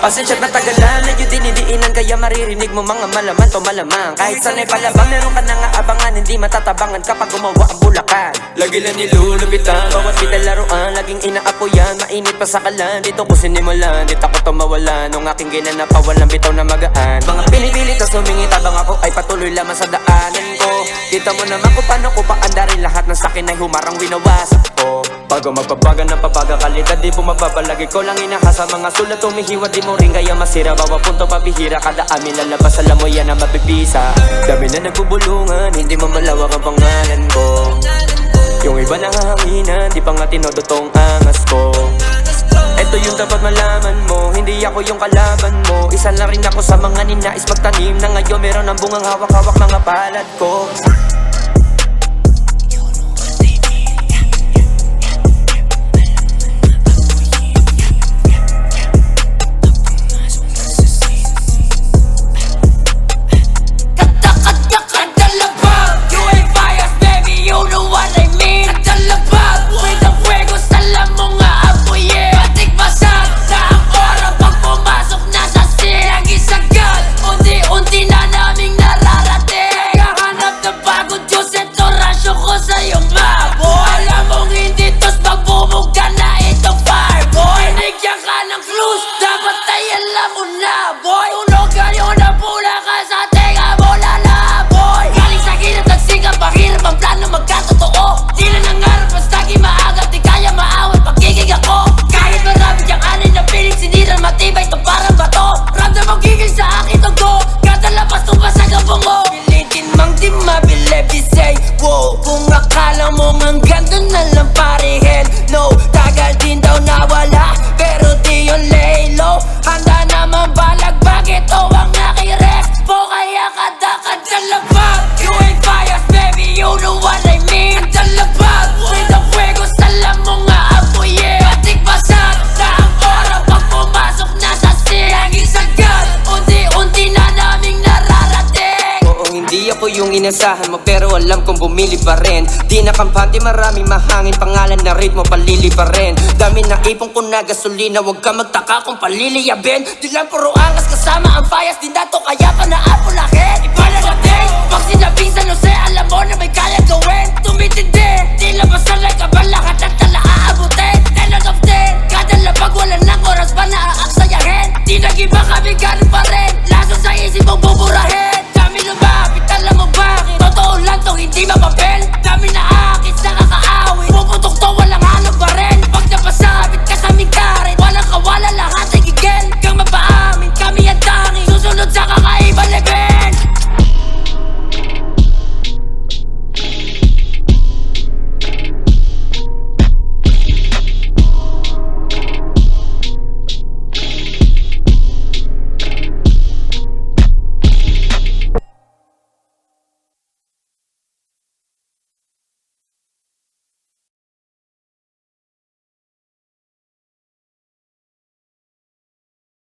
Pasensya't natagalan, medyo dinidiinan, kaya maririnig mo mga malaman to malamang. Kahit sanay palabang, meron ka na nga abangan, hindi matatabangan kapag gumawa ang Bulacan. Lagi lang nilulupitan, bawat pinalaruan, laging inaapoyan, mainit pa sa kalan. Dito ko sinimulan, di takot mawalan, nung aking ginanapaw, walang bitaw na magaan. Mga pinipilit na sumingit habang ako ay patuloy lamang sa daanan ko. Kita mo naman kung paano ko paandarin, lahat ng sakin ay humarang winawasak ko. Bago magpabaga ng pabaga, kalidad di bumababalagi ko lang inahasa. Mga sulat tumihiwa, di mo rin kaya masira. Bawa punto pabihira, kada amin lalabas, alam mo yan na mapipisa. Dami na nagbubulungan, hindi mo malawak ang pangalan ko. Yung iba nangahanginan, di pa nga tinodotong angas ko. Ito yung dapat malaman mo, hindi ako yung kalaban mo. Isa lang rin ako sa mga ninais magtanim, na ngayon meron ang bungang hawak-hawak mga palad ko. Kung akala mo ang ganda na lang parihin, no, tagal din daw nawala, pero di yun lay low. Handa naman balagbag, ito ang aking respo, kaya kada labag. You ain't biased, baby, you know what I mean. Kada labag, with the fuego, salam mo nga apoy, yeah. Batik basag, na ang oras pag pumasok na sa scene. Laging sagad, unti-unti na naming nararating. Oo, hindi ako yung inasahan mo, pero alam kong bumili pa rin. Di na kampante, maraming mahangin, pangalan na ritmo, palili pa rin. Dami na ipong ko na gasolina, huwag ka magtaka kung paliliyabin. Di lang puro angas kasama ang bias, di na to kaya pa naapulahin. Iba na dating, pag sinabing San Jose, alam mo na may kaya gawin. Tumitindi